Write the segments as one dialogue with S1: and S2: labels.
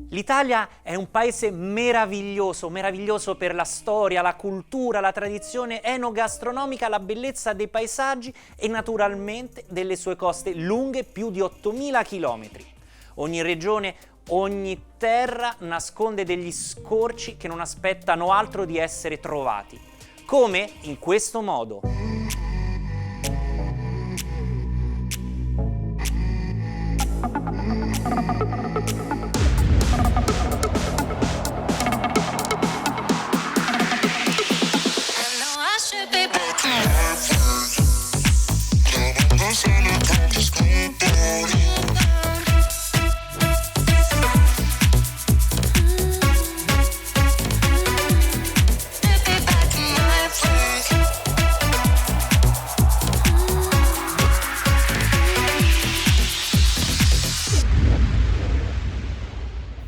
S1: L'Italia è un paese meraviglioso, meraviglioso per la storia, la cultura, la tradizione enogastronomica, la bellezza dei paesaggi e naturalmente delle sue coste lunghe più di 8.000 chilometri. Ogni regione, ogni terra nasconde degli scorci che non aspettano altro di essere trovati. Come in questo modo.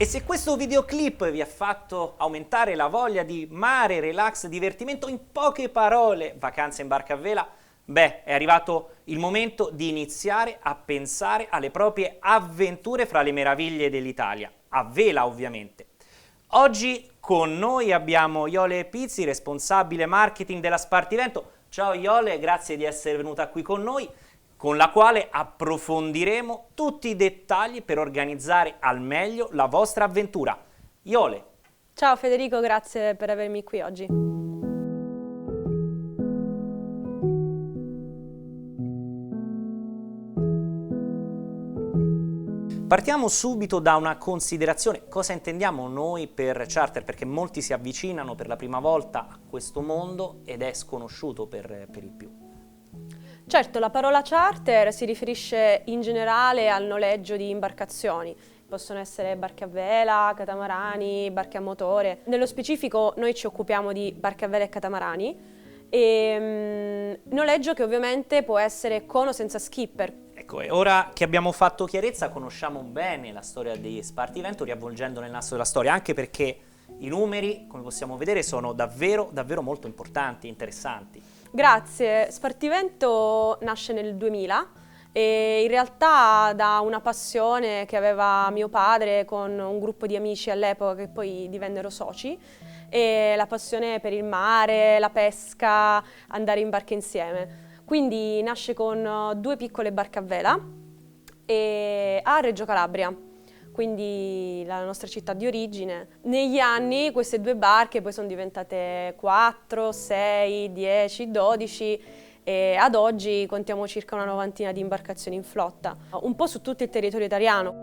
S1: E se questo videoclip vi ha fatto aumentare la voglia di mare, relax, divertimento, in poche parole, vacanze in barca a vela, beh, è arrivato il momento di iniziare a pensare alle proprie avventure fra le meraviglie dell'Italia, a vela ovviamente. Oggi con noi abbiamo Iole Pizzi, responsabile marketing della Spartivento. Ciao Iole, grazie di essere venuta qui con noi, con la quale approfondiremo tutti i dettagli per organizzare al meglio la vostra avventura. Iole.
S2: Ciao Federico, grazie per avermi qui oggi.
S1: Partiamo subito da una considerazione. Cosa intendiamo noi per charter? Perché molti si avvicinano per la prima volta a questo mondo ed è sconosciuto per il più.
S2: Certo, la parola charter si riferisce in generale al noleggio di imbarcazioni. Possono essere barche a vela, catamarani, barche a motore. Nello specifico noi ci occupiamo di barche a vela e catamarani. Noleggio che ovviamente può essere con o senza skipper.
S1: Ecco, e ora che abbiamo fatto chiarezza conosciamo bene la storia di Spartivento, riavvolgendo nel nastro della storia, anche perché i numeri, come possiamo vedere, sono davvero molto importanti e interessanti.
S2: Grazie, Spartivento nasce nel 2000 e in realtà da una passione che aveva mio padre con un gruppo di amici all'epoca che poi divennero soci, e la passione per il mare, la pesca, andare in barca insieme. Quindi nasce con 2 piccole barche a vela a Reggio Calabria, quindi la nostra città di origine. Negli anni queste 2 barche poi sono diventate 4, 6, 10, 12 e ad oggi contiamo circa una 90ina di imbarcazioni in flotta, un po' su tutto il territorio italiano.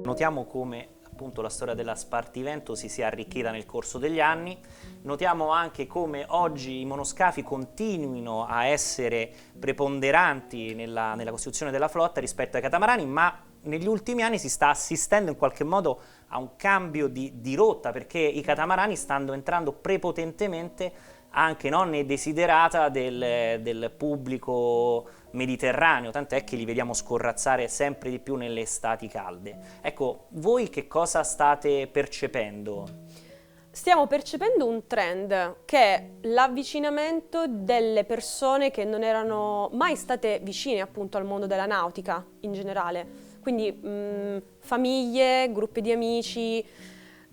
S1: Notiamo come appunto la storia della Spartivento si sia arricchita nel corso degli anni, notiamo anche come oggi i monoscafi continuino a essere preponderanti nella costituzione della flotta rispetto ai catamarani, ma negli ultimi anni si sta assistendo in qualche modo a un cambio di rotta, perché i catamarani stanno entrando prepotentemente anche nei desiderata del pubblico mediterraneo, tant'è che li vediamo scorrazzare sempre di più nelle estati calde. Ecco, voi che cosa state percependo?
S2: Stiamo percependo un trend che è l'avvicinamento delle persone che non erano mai state vicine appunto al mondo della nautica in generale, quindi famiglie, gruppi di amici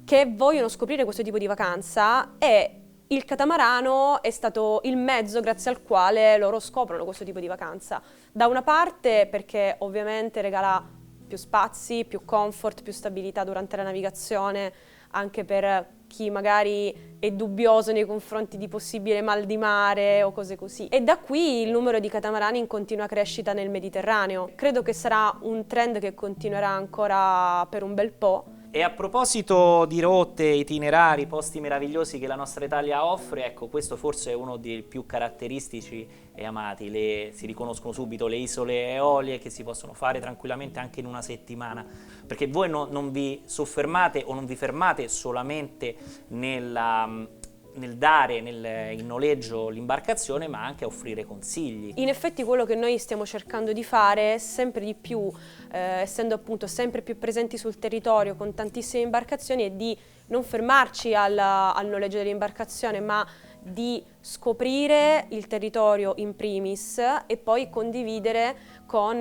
S2: che vogliono scoprire questo tipo di vacanza, e il catamarano è stato il mezzo grazie al quale loro scoprono questo tipo di vacanza. Da una parte perché ovviamente regala più spazi, più comfort, più stabilità durante la navigazione, anche per chi magari è dubbioso nei confronti di possibile mal di mare o cose così. E da qui il numero di catamarani in continua crescita nel Mediterraneo. Credo che sarà un trend che continuerà ancora per un bel po'.
S1: E a proposito di rotte, itinerari, posti meravigliosi che la nostra Italia offre, ecco, questo forse è uno dei più caratteristici e amati. Si riconoscono subito le isole Eolie, che si possono fare tranquillamente anche in una settimana, perché voi non vi soffermate o non vi fermate solamente nel dare in noleggio l'imbarcazione, ma anche a offrire consigli.
S2: In effetti quello che noi stiamo cercando di fare sempre di più, essendo appunto sempre più presenti sul territorio con tantissime imbarcazioni, è di non fermarci al noleggio dell'imbarcazione, ma di scoprire il territorio in primis e poi condividere con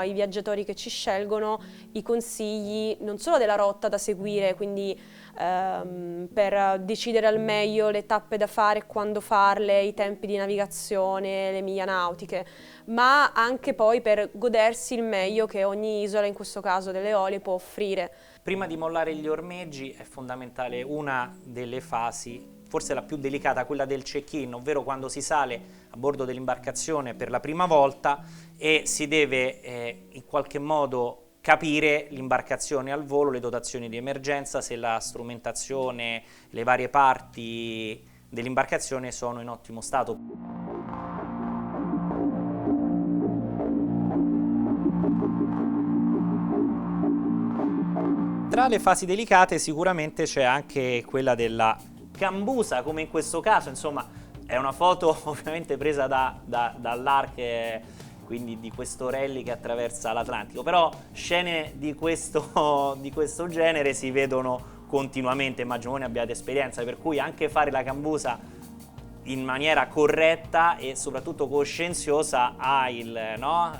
S2: i viaggiatori che ci scelgono i consigli non solo della rotta da seguire, quindi per decidere al meglio le tappe da fare, quando farle, i tempi di navigazione, le miglia nautiche, ma anche poi per godersi il meglio che ogni isola, in questo caso delle Eolie, può offrire.
S1: Prima di mollare gli ormeggi è fondamentale una delle fasi, forse la più delicata, quella del check-in, ovvero quando si sale a bordo dell'imbarcazione per la prima volta e si deve in qualche modo capire l'imbarcazione al volo, le dotazioni di emergenza, se la strumentazione, le varie parti dell'imbarcazione sono in ottimo stato. Tra le fasi delicate sicuramente c'è anche quella della cambusa, come in questo caso, insomma è una foto ovviamente presa dall'Ark, quindi di questo rally che attraversa l'Atlantico, però scene di questo genere si vedono continuamente, immagino voi ne abbiate esperienza, per cui anche fare la cambusa in maniera corretta e soprattutto coscienziosa ha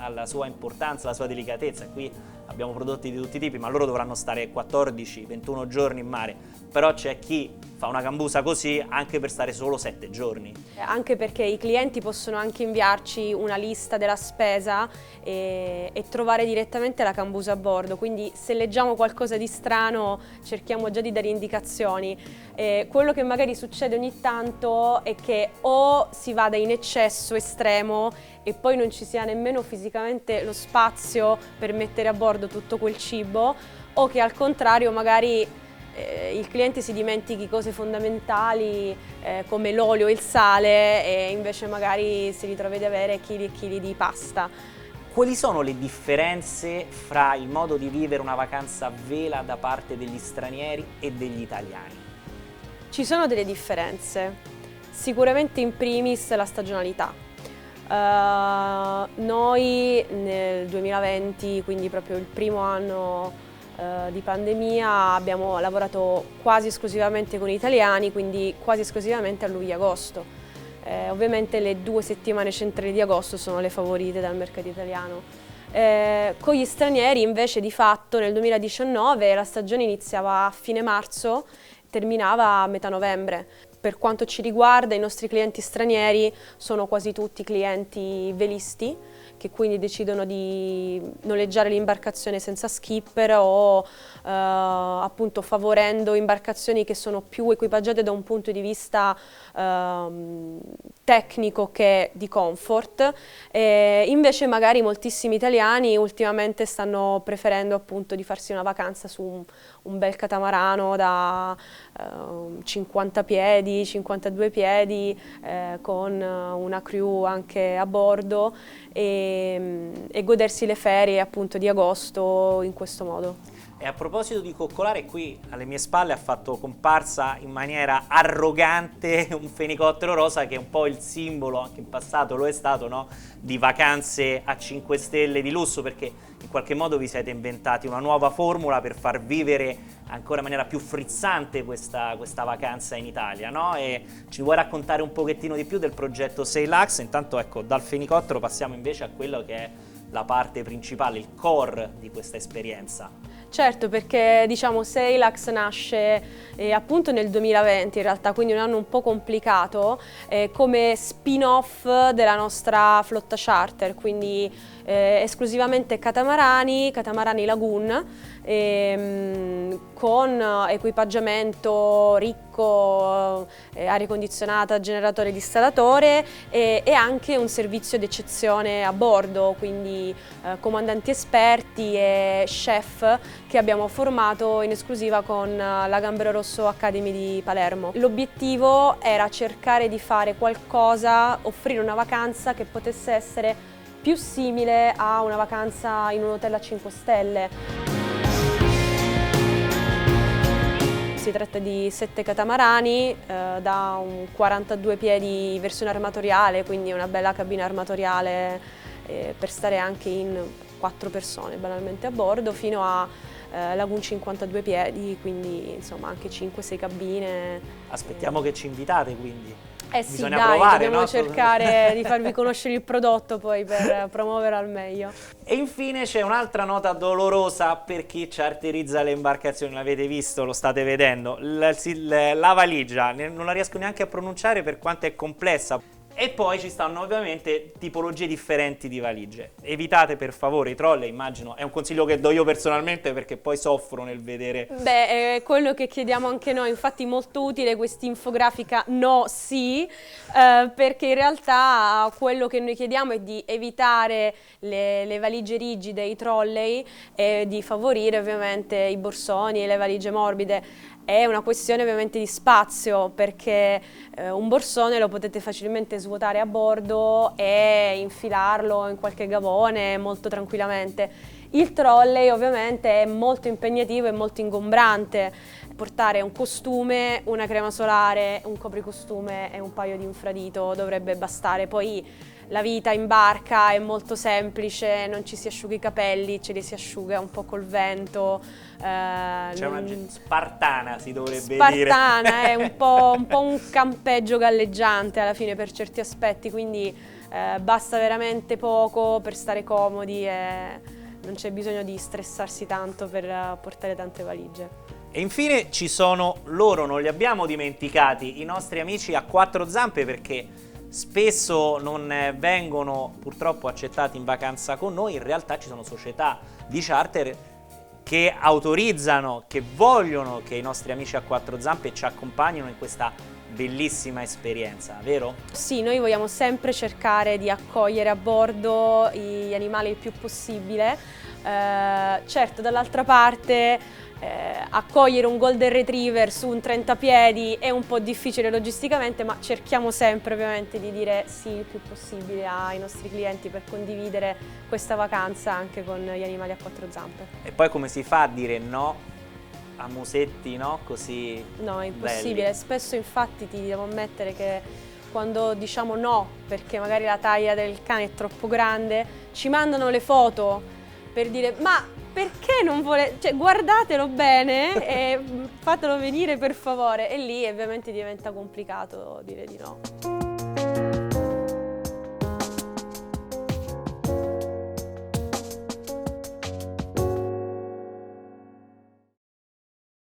S1: la sua importanza, la sua delicatezza. Qui abbiamo prodotti di tutti i tipi, ma loro dovranno stare 14-21 giorni in mare, però c'è chi fa una cambusa così anche per stare solo 7 giorni.
S2: Anche perché i clienti possono anche inviarci una lista della spesa e trovare direttamente la cambusa a bordo, quindi se leggiamo qualcosa di strano cerchiamo già di dare indicazioni. Quello che magari succede ogni tanto è che o si vada in eccesso estremo e poi non ci sia nemmeno fisicamente lo spazio per mettere a bordo tutto quel cibo, o che al contrario magari il cliente si dimentichi cose fondamentali come l'olio e il sale e invece magari si ritrova ad avere chili e chili di pasta.
S1: Quali sono le differenze fra il modo di vivere una vacanza a vela da parte degli stranieri e degli italiani?
S2: Ci sono delle differenze, sicuramente in primis la stagionalità. Noi nel 2020, quindi proprio il primo anno di pandemia, abbiamo lavorato quasi esclusivamente con italiani, quindi quasi esclusivamente a luglio-agosto. Ovviamente le 2 settimane centrali di agosto sono le favorite dal mercato italiano. Con gli stranieri invece di fatto nel 2019 la stagione iniziava a fine marzo, terminava a metà novembre. Per quanto ci riguarda, i nostri clienti stranieri sono quasi tutti clienti velisti, che quindi decidono di noleggiare l'imbarcazione senza skipper o appunto favorendo imbarcazioni che sono più equipaggiate da un punto di vista tecnico che di comfort. Invece magari moltissimi italiani ultimamente stanno preferendo appunto di farsi una vacanza su un bel catamarano da 50 piedi, 52 piedi, con una crew anche a bordo e godersi le ferie appunto di agosto in questo modo.
S1: E a proposito di coccolare, qui alle mie spalle ha fatto comparsa in maniera arrogante un fenicottero rosa che è un po' il simbolo, anche in passato lo è stato, no? Di vacanze a 5 stelle di lusso, perché in qualche modo vi siete inventati una nuova formula per far vivere ancora in maniera più frizzante questa vacanza in Italia, no? E ci vuoi raccontare un pochettino di più del progetto Sailax? Intanto ecco, dal fenicottero passiamo invece a quello che è la parte principale, il core di questa esperienza.
S2: Certo, perché diciamo Sailax nasce appunto nel 2020 in realtà, quindi un anno un po' complicato, come spin-off della nostra flotta charter, quindi esclusivamente catamarani Lagoon, con equipaggiamento ricco, aria condizionata, generatore distilatore e anche un servizio d'eccezione a bordo, quindi comandanti esperti e chef che abbiamo formato in esclusiva con la Gambero Rosso Academy di Palermo. L'obiettivo era cercare di fare qualcosa, offrire una vacanza che potesse essere più simile a una vacanza in un hotel a 5 stelle. Si tratta di 7 catamarani da un 42 piedi versione armatoriale, quindi una bella cabina armatoriale per stare anche in 4 persone banalmente a bordo, fino a Lagoon 52 piedi, quindi insomma anche 5-6 cabine.
S1: Aspettiamo che ci invitate quindi.
S2: Eh sì,
S1: bisogna
S2: dai,
S1: provare,
S2: dobbiamo
S1: no?
S2: cercare di farvi conoscere il prodotto poi per promuovere al meglio.
S1: E infine c'è un'altra nota dolorosa per chi charterizza le imbarcazioni, l'avete visto, lo state vedendo, la valigia, non la riesco neanche a pronunciare per quanto è complessa. E poi ci stanno ovviamente tipologie differenti di valigie. Evitate per favore i trolley, immagino, è un consiglio che do io personalmente perché poi soffro nel vedere.
S2: Beh, è quello che chiediamo anche noi, infatti molto utile questa infografica no sì, perché in realtà quello che noi chiediamo è di evitare le valigie rigide, i trolley, e di favorire ovviamente i borsoni e le valigie morbide. È una questione ovviamente di spazio, perché un borsone lo potete facilmente svuotare a bordo e infilarlo in qualche gavone molto tranquillamente. Il trolley ovviamente è molto impegnativo e molto ingombrante. Portare un costume, una crema solare, un copricostume e un paio di infradito dovrebbe bastare. Poi la vita in barca è molto semplice, non ci si asciuga i capelli, ce li si asciuga un po' col vento.
S1: C'è una spartana, si dovrebbe dire.
S2: Spartana, è un po' un campeggio galleggiante alla fine per certi aspetti, quindi basta veramente poco per stare comodi e non c'è bisogno di stressarsi tanto per portare tante valigie.
S1: E infine ci sono loro, non li abbiamo dimenticati, i nostri amici a quattro zampe, perché spesso non vengono purtroppo accettati in vacanza con noi. In realtà ci sono società di charter che autorizzano, che vogliono che i nostri amici a quattro zampe ci accompagnino in questa bellissima esperienza, vero?
S2: Sì, noi vogliamo sempre cercare di accogliere a bordo gli animali il più possibile. Certo, dall'altra parte accogliere un golden retriever su un 30 piedi è un po' difficile logisticamente, ma cerchiamo sempre ovviamente di dire sì il più possibile ai nostri clienti per condividere questa vacanza anche con gli animali a quattro zampe.
S1: E poi come si fa a dire no a musetti, no? Così
S2: No, è impossibile.
S1: belli.
S2: Spesso infatti ti devo ammettere che quando diciamo no, perché magari la taglia del cane è troppo grande, ci mandano le foto per dire ma perché non vuole, cioè guardatelo bene e fatelo venire per favore, e lì ovviamente diventa complicato dire di no.